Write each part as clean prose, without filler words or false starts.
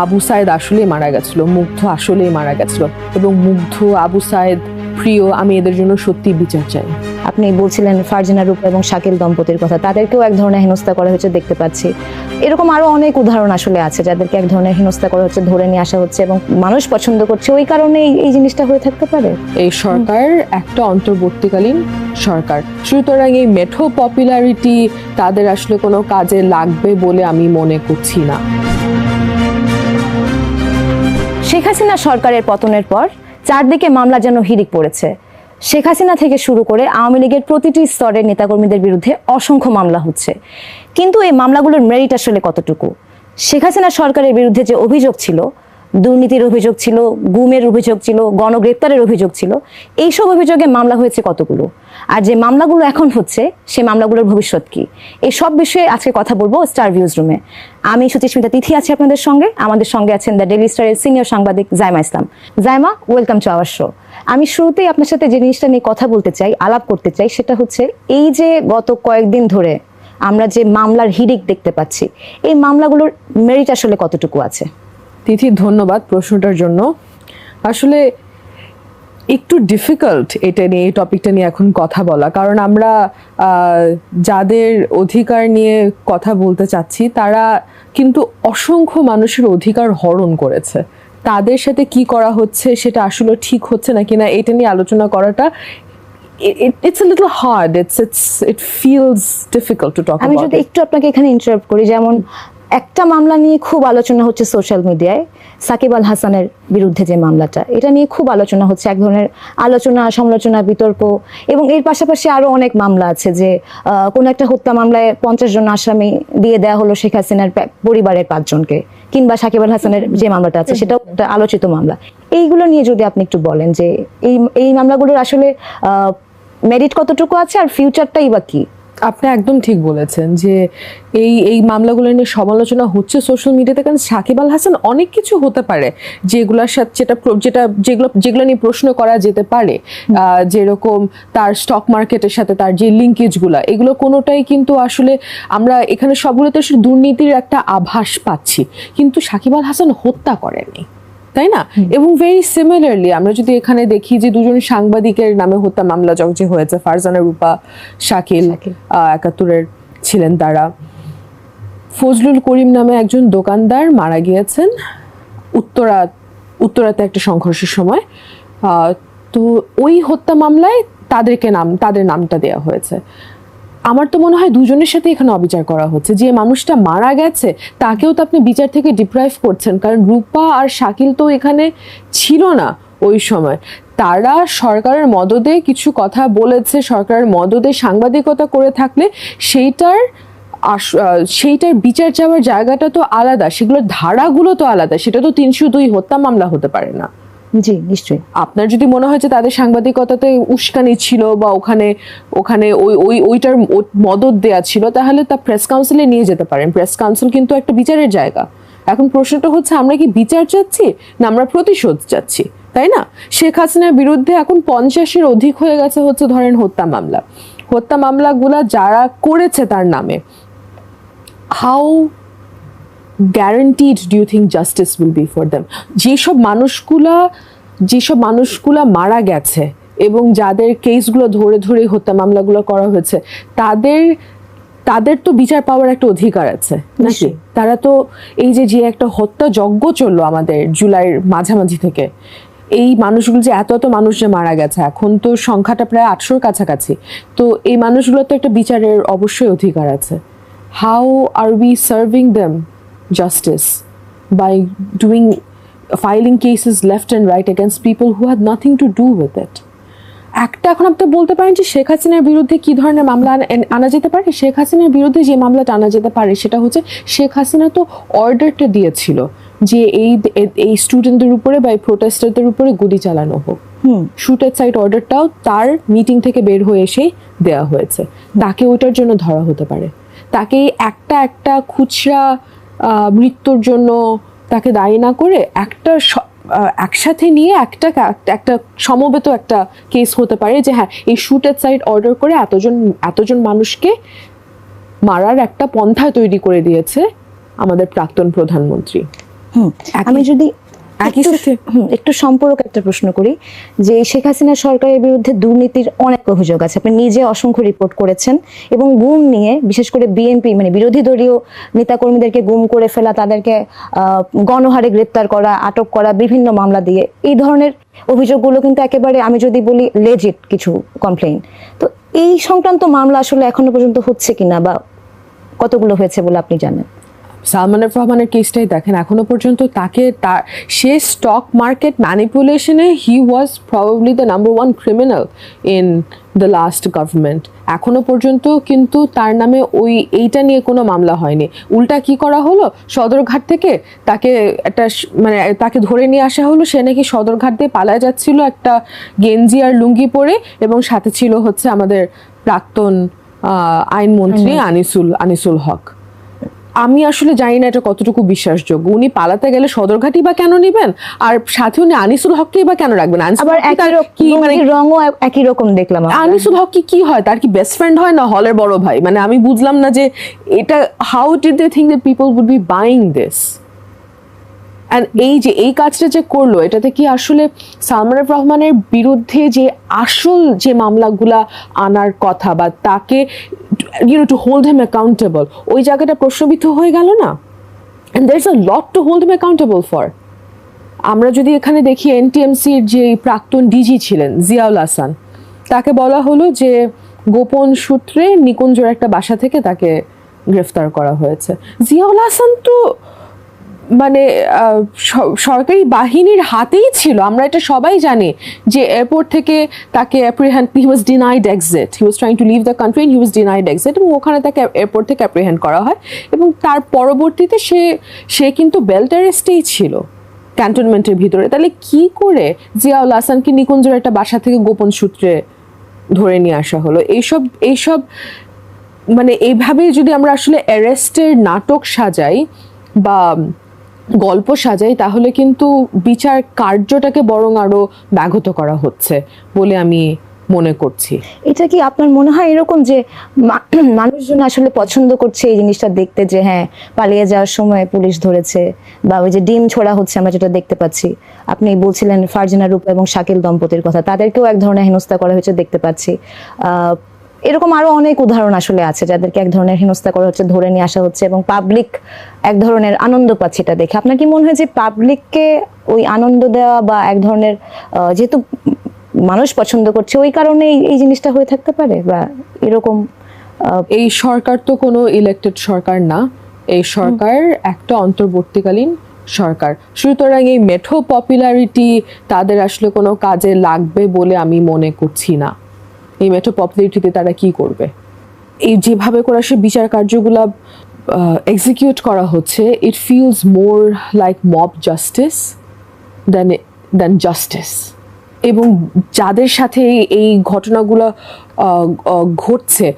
আবু সায়েদ আসলেই মারা গেছিল, মুগ্ধ আসলেই মারা গেছিল, এবং মুগ্ধ, আবু সায়েদ, প্রিয়, আমি এদের জন্য সত্যি বিচার চাই। আপনি বলছিলেন ফারজানা রূপা এবং শাকিল দম্পতির কথা, তাদেরকেও এক ধরনের হেনস্থা করা হয়েছে দেখতে পাচ্ছি। এরকম আরো অনেক উদাহরণ আসলে আছে যাদেরকে এক ধরনের হেনস্থা করা হচ্ছে, ধরে নিয়ে আসা হচ্ছে এবং মানুষ পছন্দ করছে, ওই কারণে এই জিনিসটা হয়ে থাকতে পারে। এই সরকার একটা অন্তর্বর্তীকালীন সরকার, সুতরাং এই মেঠো পপুলারিটি তাদের আসলে কোনো কাজে লাগবে বলে আমি মনে করছি না। শেখ হাসিনা সরকারের পতনের পর চারদিকে মামলা যেন হিড়িক পড়েছে। শেখ হাসিনা থেকে শুরু করে আওয়ামী লীগের প্রতিটি স্তরের নেতাকর্মীদের বিরুদ্ধে অসংখ্য মামলা হচ্ছে, কিন্তু এই মামলাগুলোর মেরিট আসলে কতটুকু? শেখ হাসিনা সরকারের বিরুদ্ধে যে অভিযোগ ছিল, দুর্নীতির অভিযোগ ছিল, গুমের অভিযোগ ছিল, গণগ্রেপ্তারের অভিযোগ ছিল, এইসব অভিযোগে মামলা হয়েছে কতগুলো? আর যে মামলাগুলো এখন হচ্ছে সেই মামলাগুলোর ভবিষ্যৎ কি? এই সব বিষয়ে আজকে কথা বলবো স্টার ভিউজ রুমে। আমি সুচিস্মিতা তিথি আছি আপনাদের সঙ্গে, আমাদের সঙ্গে আছেন দ্য ডেইলি স্টারের সিনিয়র সাংবাদিক Zaima Islam. Zaima, welcome to our show. আমি শুরুতেই আপনার সাথে যে জিনিসটা নিয়ে কথা বলতে চাই, আলাপ করতে চাই, সেটা হচ্ছে এই যে গত কয়েকদিন ধরে আমরা যে মামলার হিড়িক দেখতে পাচ্ছি, এই মামলাগুলোর মেরিট আসলে কতটুকু আছে? তিথি, ধন্যবাদ প্রশ্নটার জন্য। আসলে একটু ডিফিকাল্ট এটা নিয়ে, এই টপিকটা নিয়ে এখন কথা বলা, কারণ আমরা যাদের অধিকার নিয়ে কথা বলতে চাচ্ছি তারা কিন্তু অসংখ্য মানুষের অধিকার হরণ করেছে। তাদের সাথে কি করা হচ্ছে সেটা আসলে ঠিক হচ্ছে না কিনা এটা নিয়ে আলোচনা করাটা it's a little hard, it feels difficult to talk about. আমি যদি একটু আপনাকে এখানে ইন্টারাপ্ট করি, যেমন একটা মামলা নিয়ে খুব আলোচনা হচ্ছে সোশ্যাল মিডিয়ায়, সাকিব আল হাসানের বিরুদ্ধে যে মামলাটা, এটা নিয়ে খুব আলোচনা হচ্ছে, এক ধরনের আলোচনা, সমালোচনা, বিতর্ক, এবং এর পাশাপাশি আরো অনেক মামলা আছে যে কোন একটা হত্যা মামলায় 50 জন আসামি দিয়ে দেওয়া হলো শেখ হাসিনার পরিবারের 5 জনকে, কিংবা সাকিব আল হাসানের যে মামলাটা আছে সেটাও একটা আলোচিত মামলা। এইগুলো নিয়ে যদি আপনি একটু বলেন যে এই মামলাগুলোর আসলে মেরিট কতটুকু আছে আর ফিউচারটাই বা কি? আপনি একদম ঠিক বলেছেন যে এই মামলাগুলো নিয়ে সমালোচনা হচ্ছে সোশ্যাল মিডিয়াতে, কারণ সাকিব আল হাসান অনেক কিছু হতে পারে যেগুলোর সাথে যেগুলো নিয়ে প্রশ্ন করা যেতে পারে, যেরকম তার স্টক মার্কেটের সাথে তার যে লিঙ্কেজগুলো, এগুলো কোনোটাই কিন্তু আসলে আমরা এখানে সবগুলোতে আসলে দুর্নীতির একটা আভাস পাচ্ছি, কিন্তু সাকিব আল হাসান হত্যা করেনি, তাই না? এবং ভেরি সিমিলারলি আমরা যদি এখানে দেখি যে দুজন সাংবাদিকের নামে হত্যা মামলা যে হয়েছে, ফারজানা রূপা, শাকিল 71-এর ছিলেন তারা। ফজলুল করিম নামে একজন দোকানদার মারা গিয়েছেন উত্তরাতে একটা সংঘর্ষের সময়। তো ওই হত্যা মামলায় তাদের নামটা দেওয়া হয়েছে। আমার তো মনে হয় দুজনের সাথে এখানে অবিচার করা হচ্ছে। যে মানুষটা মারা গেছে তাকেও তো আপনি বিচার থেকে ডিপ্রাইভ করছেন, কারণ রূপা আর শাকিল তো এখানে ছিল না ওই সময়। তারা সরকারের মদদে কিছু কথা বলেছে, সরকারের মদদে সাংবাদিকতা করে থাকলে সেইটার বিচার চাওয়ার জায়গাটা তো আলাদা, সেগুলোর ধারাগুলো তো আলাদা। সেটা তো 302 হত্যা মামলা হতে পারে না। জি, নিশ্চয়ই। আপনার যদি মনে হয় যে তাদের সাংবাদিকতাতে উস্কানি ছিল বা ওখানে ওইটার মদত দেয়া ছিল, তাহলে তা প্রেস কাউন্সিলে নিয়ে যেতে পারেন। প্রেস কাউন্সিল কিন্তু একটা বিচারের জায়গা। এখন প্রশ্নটা হচ্ছে আমরা কি বিচার চাচ্ছি না আমরা প্রতিশোধ চাচ্ছি, তাই না? শেখ হাসিনার বিরুদ্ধে এখন 50-এর অধিক হয়ে গেছে হচ্ছে ধরেন হত্যা মামলাগুলা যারা করেছে তার নামে। How guaranteed do you think justice will be for them? যেসব মানুষগুলা মারা গেছে এবং যাদের কেসগুলো ধরে হত্যা মামলাগুলো করা হয়েছে, তাদের তো বিচার পাওয়ার একটা অধিকার আছে নাকি? তারা তো এই যে একটা হত্যা যজ্ঞ চললো আমাদের জুলাইয়ের মাঝামাঝি থেকে, এই মানুষগুলো যে এত মানুষ যে মারা গেছে, এখন তো সংখ্যাটা প্রায় 800-র কাছাকাছি, তো এই মানুষগুলো তো একটা বিচারের অবশ্যই অধিকার আছে। How are we serving them justice by filing cases left and right against people who had nothing to do with it? এখন আপনি বলতে পারেন যে শেখ হাসিনার বিরুদ্ধে কি ধরনের মামলা আনা যেতে পারে? শেখ হাসিনার বিরুদ্ধে যে মামলাটা আনা যেতে পারে সেটা হচ্ছে শেখ হাসিনা তো অর্ডারটা দিয়েছিল যে এই স্টুডেন্টদের উপরে বা এই প্রোটেস্টারদের উপরে গুলি চালানো হোক। শুট এট সাইট অর্ডারটাও তার মিটিং থেকে বের হয়ে এসেই দেওয়া হয়েছে। তাকে ওইটার জন্য ধরা হতে পারে। তাকে একটা খুচরা মৃত্যুর জন্য তাকে দায়ী না করে একসাথে নিয়ে একটা সমবেত একটা কেস হতে পারে যে হ্যাঁ, এই শুট এট সাইট অর্ডার করে এতজন মানুষকে মারার একটা পন্থা তৈরি করে দিয়েছে আমাদের প্রাক্তন প্রধানমন্ত্রী। আমি যদি একই সাথে একটু সম্পর্ক একটা প্রশ্ন করি, যে শেখ হাসিনা সরকারের বিরুদ্ধে দুর্নীতির অনেক অভিযোগ আছে, আপনি নিজে অসংখ্য রিপোর্ট করেছেন, এবং গুম নিয়ে বিশেষ করে বিএনপি মানে বিরোধী দলীয় নেতাকর্মীদেরকে গুম করে ফেলা, তাদেরকে গণহারে গ্রেপ্তার করা, আটক করা, বিভিন্ন মামলা দিয়ে, এই ধরনের অভিযোগগুলো কিন্তু একেবারে আমি যদি বলি লেজিট কিছু কমপ্লেইন। তো এই সংক্রান্ত মামলা আসলে এখনো পর্যন্ত হচ্ছে কিনা বা কতগুলো হয়েছে বলে আপনি জানেন? সালমান এফ রহমানের কেসটাই দেখেন, এখনো পর্যন্ত তাকে সে স্টক মার্কেট ম্যানিপুলেশনে he was probably the number one criminal in the last government. এখনো পর্যন্ত কিন্তু তার নামে এইটা নিয়ে কোনো মামলা হয়নি। উল্টা কি করা হলো, সদরঘাট থেকে তাকে একটা মানে তাকে ধরে নিয়ে আসা হলো, সে নাকি সদরঘাট দিয়ে পালায় যাচ্ছিল একটা গেঞ্জি আর লুঙ্গি পরে, এবং সাথে ছিল হচ্ছে আমাদের প্রাক্তন আইনমন্ত্রী আনিসুল হক। আমি আসলে জানি না এটা কতটুকু বিশ্বাসযোগ্য। উনি পালাতে গেলে সদরঘাটই বা কেন নিবেন, আর সাথে উনি আনিসুল হককেই বা কেন রাখবেন? আবার কি মানে রঙও একই রকম দেখলাম। আনিসুল হক কি হয়, তার কি বেস্ট ফ্রেন্ড হয় না হলের বড় ভাই? মানে আমি বুঝলাম না যে এটা how did they think that people would be buying this. And এই কাজটা যে করলো, এটাতে কি আসলে সালমান এফ রহমানের বিরুদ্ধে যে আসল যে মামলাগুলা আনার কথা, বা তাকে টু হোল্ড হিম অ্যাকাউন্টেবল, ওই জায়গাটা প্রশ্নবিদ্ধ হয়ে গেল না? And there is a lot to hold him accountable for. আমরা যদি এখানে দেখি এনটিএমসির যে প্রাক্তন ডিজি ছিলেন জিয়াউল হাসান, তাকে বলা হলো যে গোপন সূত্রে নিকুঞ্জর একটা বাসা থেকে তাকে গ্রেফতার করা হয়েছে। জিয়াউল হাসান তো মানে সরকারি বাহিনীর হাতেই ছিল, আমরা এটা সবাই জানি, যে এয়ারপোর্ট থেকে তাকে he was denied exit, he was trying to leave the country and he was denied exit, এবং ওখানে তাকে এয়ারপোর্ট থেকে অ্যাপ্রিহেন্ড করা হয়, এবং তার পরবর্তীতে সে কিন্তু বেল্ট অ্যারেস্টেই ছিল ক্যান্টনমেন্টের ভিতরে। তাহলে কি করে জিয়াউল হাসানকে নিকুঞ্জের একটা বাসা থেকে গোপন সূত্রে ধরে নিয়ে আসা হলো? এইসব মানে এইভাবে যদি আমরা আসলে অ্যারেস্টের নাটক সাজাই বা গল্প সাজাই, তাহলে কিন্তু বিচার কার্যটাকে বরং আরো ব্যাহত করা হচ্ছে বলে আমি মনে করছি। এটা কি আপনার মনে হয় এরকম যে মানুষজন আসলে পছন্দ করছে এই জিনিসটা দেখতে, যে হ্যাঁ পালিয়ে যাওয়ার সময় পুলিশ ধরেছে, বা ওই যে ডিম ছোড়া হচ্ছে আমরা যেটা দেখতে পাচ্ছি, আপনি বলছিলেন ফারজানা রূপা এবং শাকিল দম্পতির কথা, তাদেরকেও এক ধরনের হেনস্থা করা হয়েছে দেখতে পাচ্ছি। এরকম আরো অনেক উদাহরণ আসলে আছে যাদেরকে এক ধরনের হেনস্থা করা হচ্ছে, ধরে নিয়ে আসা হচ্ছে, এবং পাবলিক এক ধরনের আনন্দ পাচ্ছে এটা দেখে। আপনার কি মনে হয় যে পাবলিককে ওই আনন্দ দেওয়া বা এক ধরনের যেহেতু মানুষ পছন্দ করছে ওই কারণে এই জিনিসটা হয়ে থাকতে পারে, বা এরকম? এই সরকার তো কোনো ইলেক্টেড সরকার না, এই সরকার একটা অন্তর্বর্তীকালীন সরকার, সুতরাং এই মেঠো পপুলারিটি তাদের আসলে কোনো কাজে লাগবে বলে আমি মনে করছি না। এই মেঠো পপুলারিটিতে তারা কি করবে? এই যেভাবে করে সে বিচার কার্যগুলো এক্সিকিউট করা হচ্ছে, it feels more like mob justice than justice. এবং যাদের সাথে এই ঘটনাগুলো ঘটছে,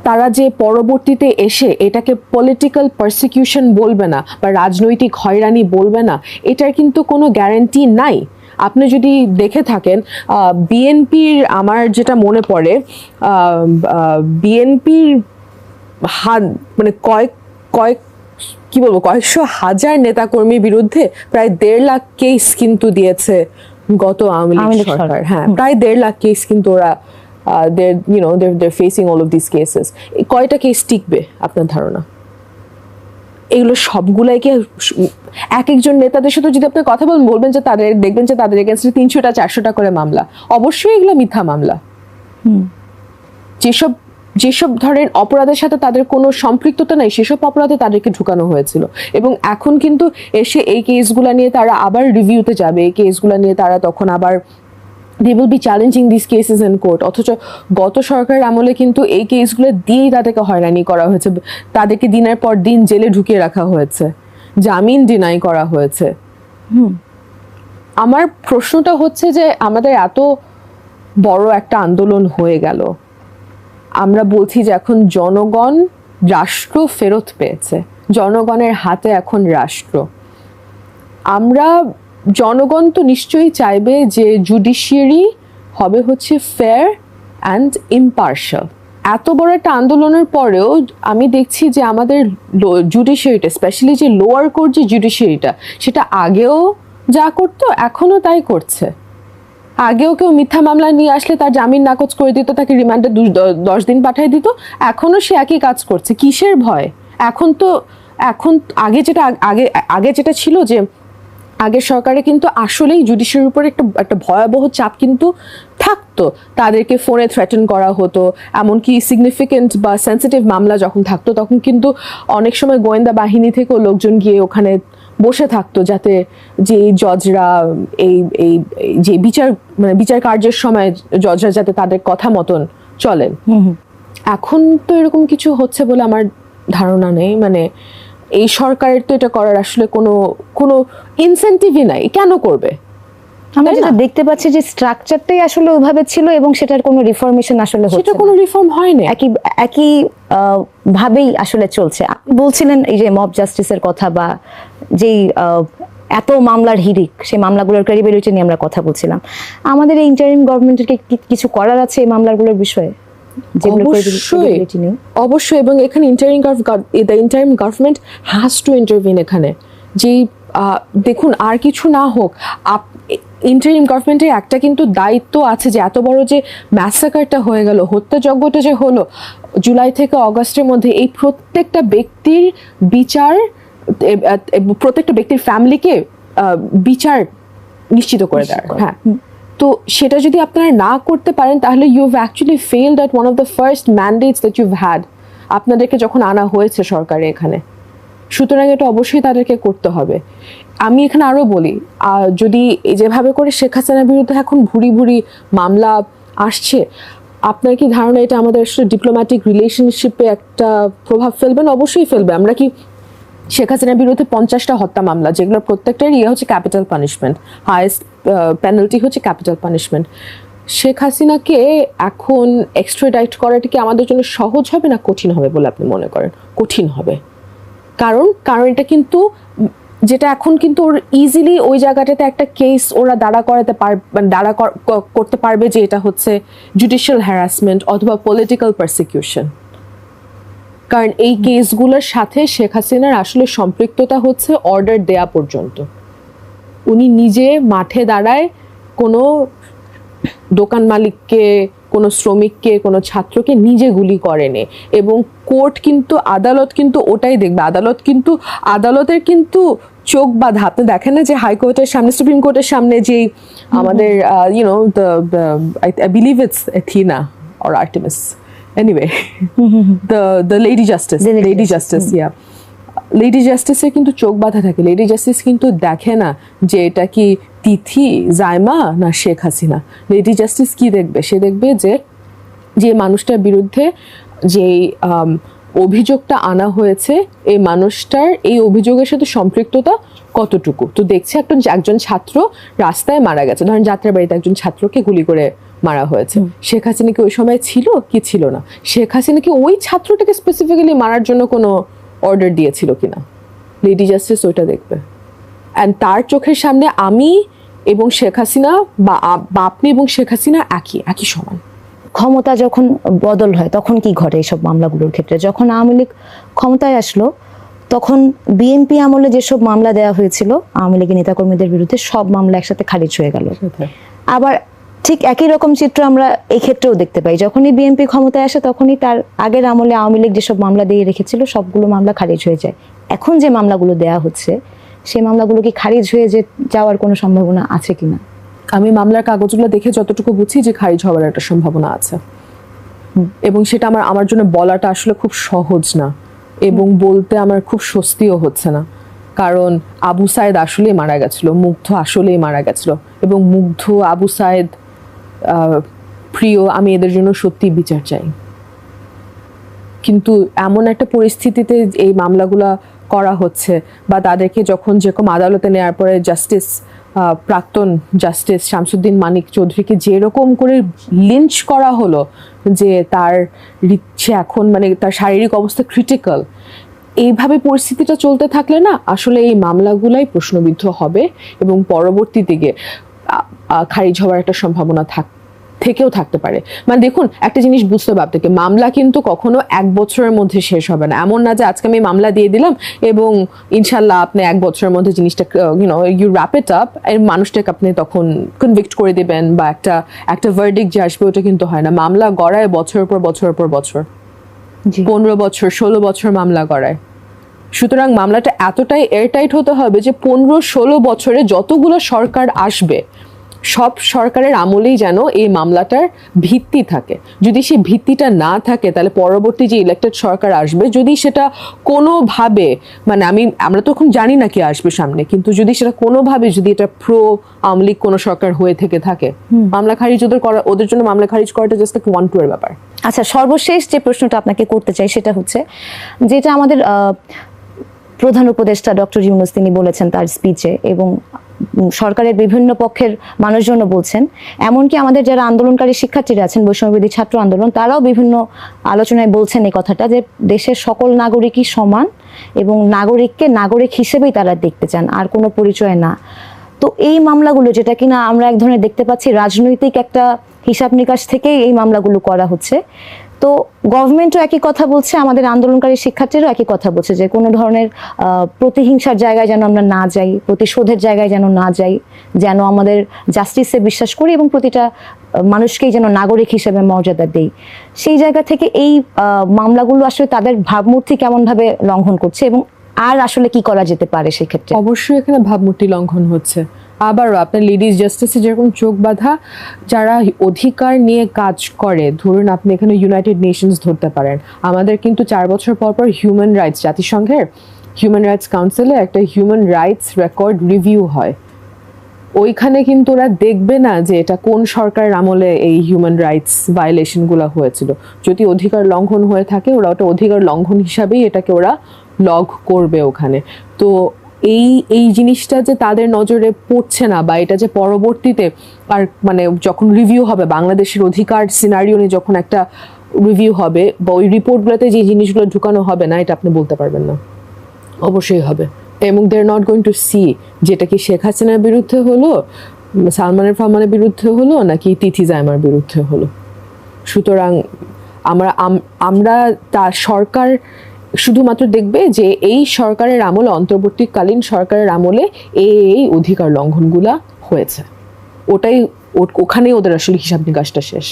তারা যে পরবর্তীতে এসে এটাকে পলিটিক্যাল পারসিকিউশন বলবে না বা রাজনৈতিক হয়রানি বলবে না, এটার কিন্তু কোনো গ্যারান্টি নাই। আপনি যদি দেখে থাকেন বিএনপির, আমার যেটা মনে পড়ে, বিএনপির মানে কি বলবো, কয়েকশো হাজার নেতাকর্মীর বিরুদ্ধে প্রায় 1.5 লাখ কেস কিন্তু দিয়েছে গত আওয়ামী লীগ সরকার। হ্যাঁ, প্রায় 1.5 লাখ কেস কিন্তু ওরা they're facing all of these cases. কয়টা কেস টিকবে আপনার ধারণা? এগুলো সবগুলাই কি একজন নেতাদের সাথে যদি আপনি কথা বলবেন যে দেখবেন যে তাদের এগেইনস্টে 300টা 400টা করে মামলা? অবশ্যই এগুলো মিথ্যা মামলা। যেসব ধরেন অপরাধের সাথে তাদের কোনো সম্পৃক্ততা নাই, সেসব অপরাধে তাদেরকে ঢুকানো হয়েছিল, এবং এখন কিন্তু এসে এই কেসগুলা নিয়ে তারা আবার রিভিউতে যাবে, এই কেসগুলা নিয়ে তারা তখন আবার they will be challenging these cases in court. অথচ গত সরকারের আমলে কিন্তু এই কেসগুলো দিয়েই তাদেরকে হয়রানি করা হয়েছে, তাদেরকে দিনের পর দিন জেলে ঢুকিয়ে রাখা হয়েছে, জামিন ডিনাই করা হয়েছে। আমার প্রশ্নটা হচ্ছে যে আমাদের এত বড় একটা আন্দোলন হয়ে গেল, আমরা বলছি যে এখন জনগণ রাষ্ট্র ফেরত পেয়েছে, জনগণের হাতে এখন রাষ্ট্র। জনগণ তো নিশ্চয়ই চাইবে যে জুডিশিয়ারি হবে হচ্ছে ফেয়ার অ্যান্ড ইম্পার্শাল, এত বড় একটা আন্দোলনের পরেও আমি দেখছি যে আমাদের জুডিশিয়ারিটা, স্পেশালি যে লোয়ার কোর্ট যে জুডিশিয়ারিটা, সেটা আগেও যা করতো এখনো তাই করছে। আগেও কেউ মিথ্যা মামলা নিয়ে আসলে তার জামিন নাকচ করে দিত, তাকে রিমান্ডে 10 দিন পাঠিয়ে দিত। এখনো সে একই কাজ করছে। কিসের ভয়? এখন আগে যেটা ছিল যে আগের সরকারে কিন্তু আসলেই জুডিশিয়ারির উপর একটা ভয়াবহ চাপ কিন্তু থাকতো। তাদেরকে ফোনে থ্রেটেন করা হতো, এমনকি সিগনিফিকেন্ট বা সেন্সিটিভ মামলা যখন থাকতো তখন কিন্তু অনেক সময় গোয়েন্দা বাহিনী থেকেও লোকজন গিয়ে ওখানে বসে থাকতো, যাতে যে জজরা এই এই যে বিচার কার্যের সময় জজরা যাতে তাদের কথা মতন চলেন। এখন তো এরকম কিছু হচ্ছে বলে আমার ধারণা নেই। মানে এই সরকারের তো এটা করার আসলে কোনো ইনসেন্টিভই নাই, কেন করবে? আমরা যেটা দেখতে পাচ্ছি যে স্ট্রাকচারটাই আসলে ওইভাবে ছিল এবং সেটার কোনো রিফরমেশন আসলে হচ্ছে সেটা কোনো রিফর্ম হয় না, একই ভাবেই আসলে চলছে। আপনি বলছিলেন এই যে মব জাস্টিসের কথা বা যেই এত মামলার হিড়িক, সেই মামলাগুলোর ক্রেডিবিলিটি নিয়ে আমরা কথা বলছিলাম। আমাদের এই ইন্টারিম গভর্নমেন্টের কিছু করার আছে এই মামলাগুলোর বিষয়ে? অবশ্যই, এবং এখানে interim government has to intervene. এখানে যে দেখুন, আর কিছু না হোক, ইন্টারিম গভর্নমেন্টের একটা কিন্তু দায়িত্ব আছে যে এত বড় যে ম্যাসাকারটা হয়ে গেল, হত্যাযজ্ঞটা যে হলো জুলাই থেকে অগাস্টের মধ্যে, এই প্রত্যেকটা ব্যক্তির বিচার, প্রত্যেকটা ব্যক্তির ফ্যামিলিকে বিচার নিশ্চিত করে দেয়। হ্যাঁ, তো সেটা যদি আপনারা না করতে পারেন তাহলে you have actually failed at one of the first mandates that you've had, আপনাদেরকে যখন আনা হয়েছে সরকারে এখানে। সুতরাং এটা অবশ্যই তাদেরকে করতে হবে। আমি এখানে আরো বলি, যদি যেভাবে করে শেখ হাসিনার বিরুদ্ধে এখন ভুরি ভুরি মামলা আসছে, আপনার কি ধারণা এটা আমাদের আসলে ডিপ্লোম্যাটিক রিলেশনশিপে একটা প্রভাব ফেলবে? না, অবশ্যই ফেলবে। আমরা কি শেখ হাসিনার বিরুদ্ধে 50টা হত্যা মামলা, যেগুলো প্রত্যেকটার হচ্ছে ক্যাপিটাল পানিশমেন্ট, হাইয়েস্ট পেনাল্টি হচ্ছে ক্যাপিটাল পানিশমেন্ট, শেখ হাসিনাকে এখন এক্সট্রাডাইট করাটা কি আমাদের জন্য সহজ হবে না কঠিন হবে বলে আপনি মনে করেন? কঠিন হবে। কারণ এটা কিন্তু, যেটা এখন কিন্তু ওর ইজিলি ওই জায়গাটাতে একটা কেস ওরা করতে পারবে যে এটা হচ্ছে জুডিশিয়াল হ্যারাসমেন্ট অথবা পলিটিক্যাল পারসিকিউশন। কারণ এই কেসগুলোর সাথে শেখ হাসিনার আসলে সম্পৃক্ততা হচ্ছে অর্ডার দেয়া পর্যন্ত। উনি নিজে মাঠে দাঁড়ায় কোনো দোকান মালিককে, কোনো শ্রমিককে, কোনো ছাত্রকে নিজে গুলি করেনি, এবং কোর্ট কিন্তু, আদালত কিন্তু ওটাই দেখবে। আদালতের কিন্তু চোখ বাঁধা। আপনি দেখেন না যে হাইকোর্টের সামনে, সুপ্রিম কোর্টের সামনে যে আমাদের I believe it's Athena or Artemis, anyway, the Lady Justice, yeah, lady জাস্টিসের কিন্তু চোখ বাঁধা থাকে। লেডি জাস্টিস কিন্তু দেখে না যে এটা কি তিথি, জাইমা না শেখ হাসিনা। লেডি জাস্টিস কি দেখবে? সে দেখবে যে মানুষটার বিরুদ্ধে যে অভিযোগটা আনা হয়েছে, এই মানুষটার এই অভিযোগের সাথে সম্পৃক্ততা কতটুকু। তো দেখছে একজন ছাত্র রাস্তায় মারা গেছে, ধরেন যাত্রাবাড়িতে একজন ছাত্রকে গুলি করে মারা হয়েছে। শেখ হাসিনা কি ওই সময় ছিল কি ছিল না? শেখ হাসিনা কি ওই ছাত্রটাকে স্পেসিফিক্যালি মারার জন্য কোনো অর্ডার দিয়েছিল কিনা? লেডি জাস্টিস ওইটা দেখবে। অ্যান্ড তার চোখের সামনে আমি এবং শেখ হাসিনা বা আপনি এবং শেখ হাসিনা একই সমান। ক্ষমতা যখন বদল হয় তখন কি ঘটে এইসব মামলাগুলোর ক্ষেত্রে? যখন আওয়ামী লীগ ক্ষমতায় আসলো তখন বিএনপি আমলে যেসব মামলা দেওয়া হয়েছিল আওয়ামী লীগের নেতাকর্মীদের বিরুদ্ধে, সব মামলা একসাথে খারিজ হয়ে গেল। আবার ঠিক একই রকম চিত্র আমরা এই ক্ষেত্রেও দেখতে পাই। যখনই বিএনপি ক্ষমতায় আসে তখনই তার আগের আমলে আওয়ামী লীগ যেসব মামলা দিয়ে রেখেছিল সবগুলো মামলা খারিজ হয়ে যায়। এখন যে মামলাগুলো দেয়া হচ্ছে সেই মামলাগুলো কি খারিজ হয়ে যাওয়ার কোনো সম্ভাবনা আছে কিনা? আমি মামলার কাগজগুলো দেখে যতটুকু বুঝি যে খারিজ হওয়ার একটা সম্ভাবনা আছে, এবং সেটা আমার জন্য বলাটা আসলে খুব সহজ না, এবং বলতে আমার খুব স্বস্তিও হচ্ছে না। কারণ আবু সায়েদ আসলেই মারা গেছিল, মুগ্ধ আসলেই মারা গেছিল, এবং মুগ্ধ, আবু সায়েদ, প্রিয়, আমি এদের জন্য সত্যি বিচার চাই। কিন্তু এমন একটা পরিস্থিতিতে এই মামলাগুলা করা হচ্ছে, বা তাদেরকে যখন যেরকম আদালতে নেওয়ার পরে প্রাক্তন জাস্টিস শামসুদ্দিন মানিক চৌধুরীকে যেরকম করে লিঞ্চ করা হলো, যে তার এখন তার শারীরিক অবস্থা ক্রিটিক্যাল, এইভাবে পরিস্থিতিটা চলতে থাকলে না আসলে এই মামলাগুলাই প্রশ্নবিদ্ধ হবে এবং পরবর্তী দিকে খারিজ হওয়ার একটা সম্ভাবনা থেকেও থাকতে পারে। মানে দেখুন, একটা জিনিস বুঝতে হবে আপনাকে, মামলা কিন্তু কখনো 1 বছরের মধ্যে শেষ হবে না। এমন না যে আজকে আমি মামলা দিয়ে দিলাম এবং ইনশাল্লাহ আপনি 1 বছরের মধ্যে জিনিসটা ইউ র্যাপ ইট আপ, এর মানুষটাকে আপনি তখন কনভিক্ট করে দিবেন বা একটা ভার্ডিক্ট যে আসবে, ওটা কিন্তু হয় না। মামলা গড়ায় বছরের পর বছরের পর বছর, 15 বছর 16 বছর মামলা গড়ায়। সুতরাং মামলাটা এতটাই এয়ারটাইট হতে হবে যে 15-16 বছরে যতগুলো সরকার আসবে, সব সরকারের আমলেই যেন এই মামলাটার ভিত্তি থাকে। যদি সেই ভিত্তিটা না থাকে, তাহলে পরবর্তী যে ইলেক্টেড সরকার আসবে, যদি সেটা কোনোভাবে, মানে আমরা তো এখন জানি না কি আসবে সামনে, কিন্তু যদি সেটা কোনোভাবে, যদি এটা প্রো আওয়ামী লীগ কোনো সরকার হয়ে থাকে, মামলা খারিজ ওদের জন্য মামলা খারিজ করাটা জাস্ট একটা 1-2 এর ব্যাপার। আচ্ছা, সর্বশেষ যে প্রশ্নটা আপনাকে করতে চাই সেটা হচ্ছে, যেটা আমাদের প্রধান উপদেষ্টা ডক্টর ইউনূস তিনি বলেছেন তার স্পিচে, এবং সরকারের বিভিন্ন পক্ষের মানুষজনও বলছেন, এমনকি আমাদের যারা আন্দোলনকারী শিক্ষার্থীরা আছেন, বৈষম্যবিরোধী ছাত্র আন্দোলন, তারাও বিভিন্ন আলোচনায় বলছেন এই কথাটা, যে দেশের সকল নাগরিকই সমান এবং নাগরিককে নাগরিক হিসেবেই তারা দেখতে চান, আর কোনো পরিচয় না। তো এই মামলাগুলো, যেটা কিনা আমরা এক ধরনের দেখতে পাচ্ছি রাজনৈতিক একটা হিসাব নিকাশ থেকেই এই মামলাগুলো করা হচ্ছে, তো গভর্নমেন্টও একই কথা বলছে, আমাদের আন্দোলনকারী শিক্ষার্থীরাও একই কথা বলছে, যে কোনো ধরনের প্রতিহিংসার জায়গায় যেন আমরা না যাই, প্রতিশোধের জায়গায় যেন না যাই, যেন আমাদের জাস্টিসে বিশ্বাস করি এবং প্রতিটা মানুষকেই যেন নাগরিক হিসেবে মর্যাদা দেই। সেই জায়গা থেকে এই মামলাগুলো আসলে তাদের ভাবমূর্তি কেমনভাবে লঙ্ঘন করছে, এবং আর আসলে কি করা যেতে পারে সেক্ষেত্রে? অবশ্যই এখানে ভাবমূর্তি লঙ্ঘন হচ্ছে। আবারও আপনার লেডিজ জাস্টিসে যেরকম চোখ বাঁধা, যারা অধিকার নিয়ে কাজ করে, ধরুন আপনি এখানে ইউনাইটেড নেশনস ধরতে পারেন, আমাদের কিন্তু 4 বছর পর পর হিউম্যান রাইটস, জাতিসংঘের হিউম্যান রাইটস কাউন্সিলে একটা হিউম্যান রাইটস রেকর্ড রিভিউ হয়। ওইখানে কিন্তু ওরা দেখবে না যে এটা কোন সরকারের আমলে এই হিউম্যান রাইটস ভায়োলেশনগুলো হয়েছিল। যদি অধিকার লঙ্ঘন হয়ে থাকে, ওরা ওটা অধিকার লঙ্ঘন হিসাবেই এটাকে ওরা লগ করবে ওখানে। তো এই জিনিসটা যে তাদের নজরে পড়ছে না, বা এটা যে পরবর্তীতে আর মানে যখন রিভিউ হবে, বাংলাদেশের অধিকার সিনারিও নিয়ে যখন একটা রিভিউ হবে, বা ওই রিপোর্টগুলোতে যে জিনিসগুলো ঢুকানো হবে না, এটা আপনি বলতে পারবেন না। অবশ্যই হবে, এবং they are not going to see যেটা কি শেখ হাসিনার বিরুদ্ধে হলো, সালমানের ফারমানের বিরুদ্ধে হলো, নাকি তিথি জাইমার বিরুদ্ধে হলো। সুতরাং আমরা তার সরকার শুধুমাত্র দেখবে যে এই সরকারের আমলে, অন্তর্বর্তীকালীন সরকারের আমলে এই অধিকার লঙ্ঘনগুলা হয়েছে, ওখানেই ওদের আসলে হিসাব নিকাশটা শেষ।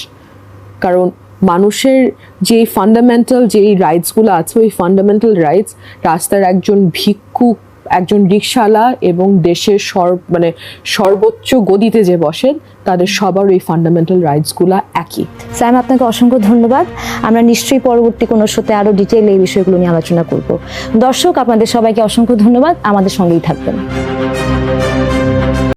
কারণ মানুষের যে ফান্ডামেন্টাল যে রাইটসগুলো আছে, ওই ফান্ডামেন্টাল রাইটস রাস্তার একজন ভিক্ষুক, একজন রিকশাওয়ালা এবং দেশের সর্বোচ্চ গদিতে যে বসেন, তাদের সবার ওই ফান্ডামেন্টাল রাইটসগুলো একই। স্যাম, আপনাকে অসংখ্য ধন্যবাদ। আমরা নিশ্চয়ই পরবর্তী কোনো শোতে আরো ডিটেইলে এই বিষয়গুলো নিয়ে আলোচনা করব। দর্শক, আপনাদের সবাইকে অসংখ্য ধন্যবাদ, আমাদের সঙ্গেই থাকবেন।